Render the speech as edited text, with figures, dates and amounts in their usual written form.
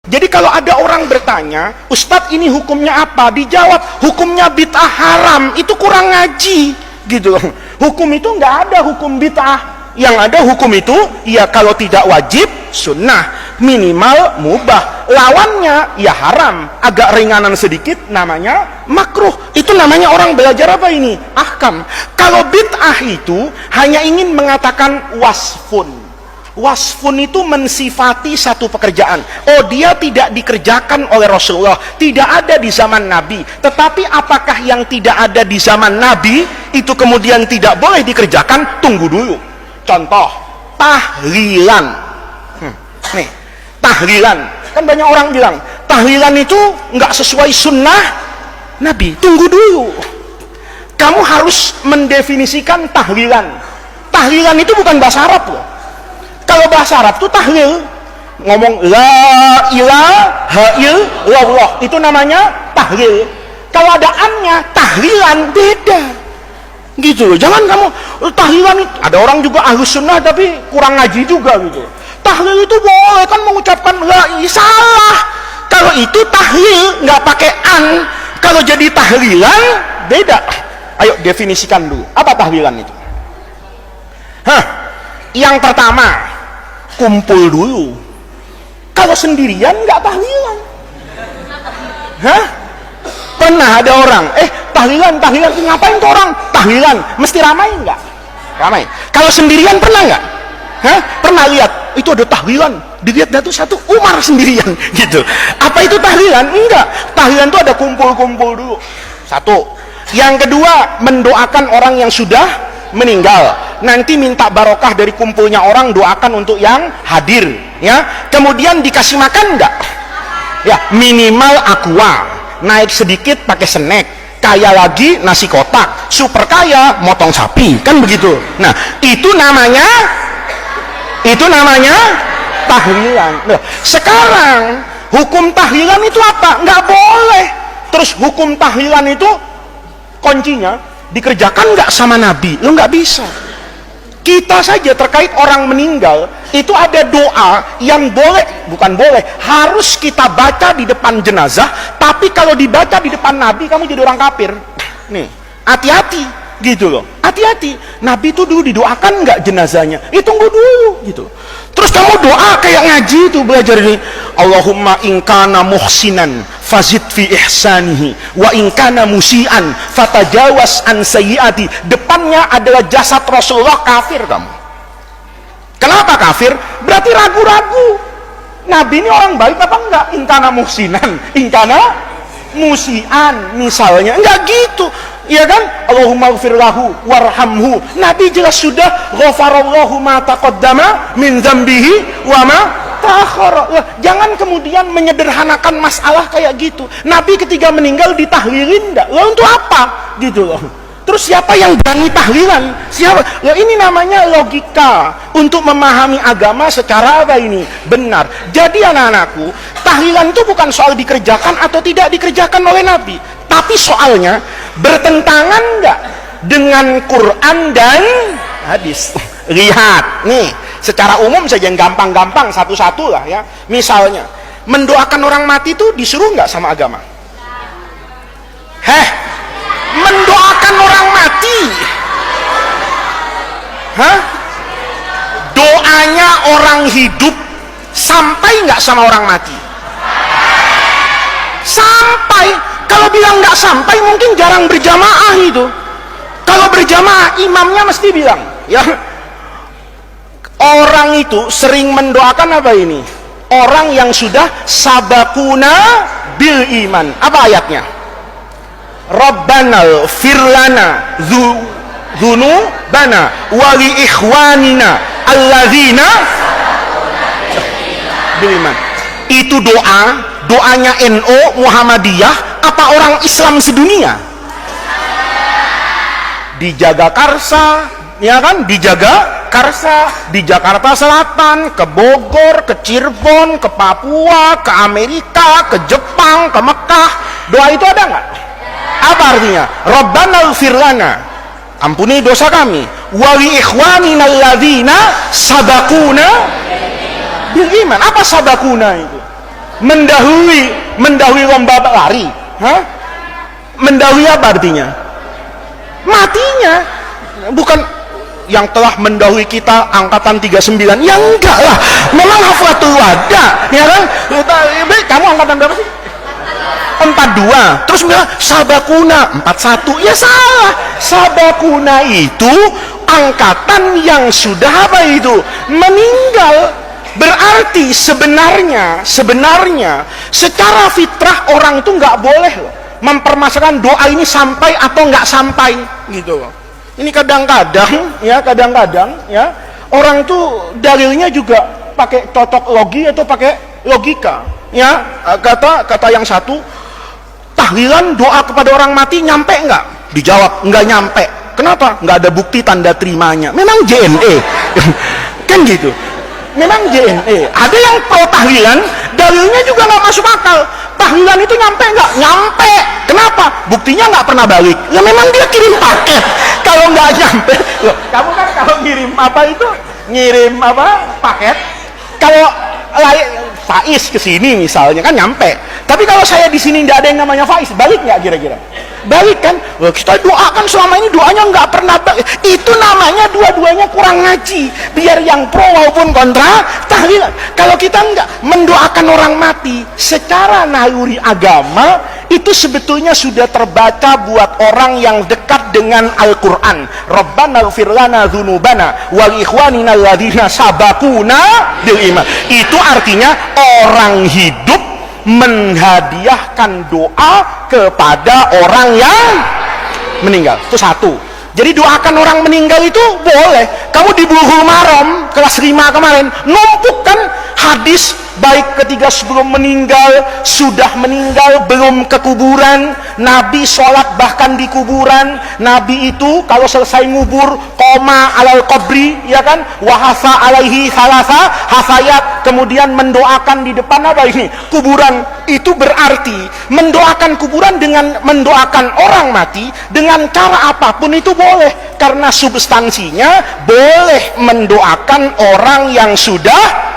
Jadi kalau ada orang bertanya, Ustadz ini hukumnya apa? Dijawab, hukumnya bid'ah haram. Itu kurang ngaji, gitu. Hukum itu nggak ada hukum bid'ah. Yang ada hukum itu, ya kalau tidak wajib, sunnah. Minimal mubah. Lawannya, ya haram. Agak ringanan sedikit, namanya makruh. Itu namanya orang belajar apa ini? Ahkam. Kalau bid'ah itu hanya ingin mengatakan wasfun. Wasfun itu mensifati satu pekerjaan. Oh, dia tidak dikerjakan oleh Rasulullah, tidak ada di zaman Nabi. Tetapi apakah yang tidak ada di zaman Nabi itu kemudian tidak boleh dikerjakan? Tunggu dulu. Contoh, tahlilan. Nih, tahlilan. Kan banyak orang bilang, tahlilan itu nggak sesuai sunnah Nabi. Tunggu dulu. Kamu harus mendefinisikan tahlilan. Tahlilan itu bukan bahasa Arab loh. Kalau bahasa Arab itu tahlil, ngomong la ilaha illallah, itu namanya tahlil. Kalau ada annya, tahlilan beda. Gitu. Jangan kamu tahlilan, ada orang juga ahlus sunnah tapi kurang ngaji juga gitu. Tahlil itu boleh kan mengucapkan la ilaha, salah. Kalau itu tahlil nggak pakai an. Kalau jadi tahlilan beda. Ayo definisikan dulu. Apa tahlilan itu? Yang pertama, kumpul dulu. Kalau sendirian nggak tahlilan. Pernah ada orang, tahlilan, ngapain tuh orang? Tahlilan, mesti ramai nggak? Ramai. Kalau sendirian pernah nggak? Pernah lihat, itu ada tahlilan, dilihat satu Umar sendirian, gitu. Apa itu tahlilan? Enggak. Tahlilan itu ada kumpul-kumpul dulu. Satu. Yang kedua, mendoakan orang yang sudah meninggal. Nanti minta barokah dari kumpulnya orang, doakan untuk yang hadir, ya. Kemudian dikasih makan enggak? Ya, minimal aqua, naik sedikit pakai snack, kaya lagi nasi kotak, super kaya motong sapi, kan begitu. Nah, itu namanya tahlilan. Nah, sekarang hukum tahlilan itu apa? Nggak boleh. Terus hukum tahlilan itu kuncinya dikerjakan nggak sama Nabi? Lo nggak bisa. Kita saja terkait orang meninggal itu ada doa yang harus kita baca di depan jenazah. Tapi kalau dibaca di depan Nabi, kamu jadi orang kafir. Nih, hati-hati gitu loh. Hati-hati. Nabi itu dulu didoakan nggak jenazahnya? Tunggu dulu gitu. Terus kamu doa kayak ngaji itu, belajar ini. Allahumma in kana muhsinan fazid fi ihsanihi wa in kana musian fatajawaz an sayyiati. Depannya adalah jasad Rasulullah, kafir kamu. Kenapa kafir? Berarti ragu-ragu. Nabi ini orang baik apa enggak? In kana muhsinan, in kana musian misalnya. Enggak gitu. Iya kan? Allahumma gfir lahu warhamhu. Nabi jelas sudah ghafarallahu ma taqaddama min dzambihi wa ma ta'akhkhara. Jangan kemudian menyederhanakan masalah kayak gitu. Nabi ketika meninggal ditahlilin enggak? Lah untuk apa? Gitu loh. Terus siapa yang berani tahlilan? Siapa? Ya ini namanya logika untuk memahami agama secara apa ini? Benar. Jadi anak-anakku, tahlilan itu bukan soal dikerjakan atau tidak dikerjakan oleh Nabi, tapi soalnya bertentangan enggak dengan Quran dan hadis. Lihat nih, secara umum saja yang gampang-gampang satu-satu lah ya. Misalnya, mendoakan orang mati itu disuruh enggak sama agama? Mendoakan orang mati, doanya orang hidup sampai nggak sama orang mati? Sampai. Kalau bilang nggak sampai, mungkin jarang berjamaah itu. Kalau berjamaah, imamnya mesti bilang, ya. Orang itu sering mendoakan apa ini? Orang yang sudah sabakuna bil iman. Apa ayatnya? Rabbana firlana dzunubana wa li ikhwanina alladzina bil iman. Itu doanya NU Muhammadiyah apa orang Islam sedunia? Dijaga Karsa, ya kan? Dijaga Karsa di Jakarta Selatan, ke Bogor, ke Cirebon, ke Papua, ke Amerika, ke Jepang, ke Mekah. Doa itu ada nggak? Apa artinya? Rabbana ighfir lana, ampuni dosa kami, wa li ikhwanina alladzina sabaquna bil iman. Apa sabaquna itu? mendahului lomba lari. Hah? Mendahului apa artinya? Matinya. Bukan yang telah mendahului kita angkatan 39. Ya enggak lah, memang haflatul wada, ya kan? Kamu angkatan berapa sih? 42. Terus bilang sabakuna 41. Ya salah. Sabakuna itu angkatan yang sudah apa itu? Meninggal. Berarti sebenarnya secara fitrah orang itu nggak boleh loh mempermasalahkan doa ini sampai atau nggak sampai gitu loh. Ini kadang-kadang ya orang tuh dalilnya juga pakai cocok logi atau pakai logika ya. Kata yang satu, tahlilan doa kepada orang mati nyampe nggak? Dijawab nggak nyampe. Kenapa? Nggak ada bukti tanda terimanya. Memang JNE kan gitu. Memang JNE. Ada yang pro tahlilan, dalilnya juga nggak masuk akal. Tahlilan itu nyampe nggak? Nyampe. Kenapa? Buktinya nggak pernah balik. Ya memang dia kirim paket. Kalau nggak nyampe, loh, kamu kan kalau ngirim apa itu? Ngirim apa? Paket. Kalau Faiz ke sini misalnya kan nyampe. Tapi kalau saya di sini nggak ada yang namanya Faiz, balik nggak kira-kira? Balik kan? Loh, kita doakan selama ini doanya nggak pernah balik. Itu namanya dua-duanya kurang ngaji. Biar yang pro maupun kontra tahlilan. Kalau kita nggak mendoakan orang mati secara naluri agama, itu sebetulnya sudah terbaca buat orang yang dekat dengan Al-Quran. Rabbana ighfir lana dzunubana wal ikhwanina alladzina sabaquna bil iman. Itu artinya orang hidup menghadiahkan doa kepada orang yang meninggal. Itu satu. Jadi doakan orang meninggal itu boleh. Kamu di Bulughul Maram kelas 5 kemarin numpuk kan hadis baik ketika sebelum meninggal, sudah meninggal, belum ke kuburan, Nabi sholat bahkan di kuburan. Nabi itu kalau selesai ngubur koma alal qabri, ya kan, wahasa alaihi salasa hafayat, kemudian mendoakan di depan apa ini? Kuburan. Itu berarti mendoakan kuburan dengan mendoakan orang mati dengan cara apapun itu boleh, karena substansinya boleh mendoakan orang yang sudah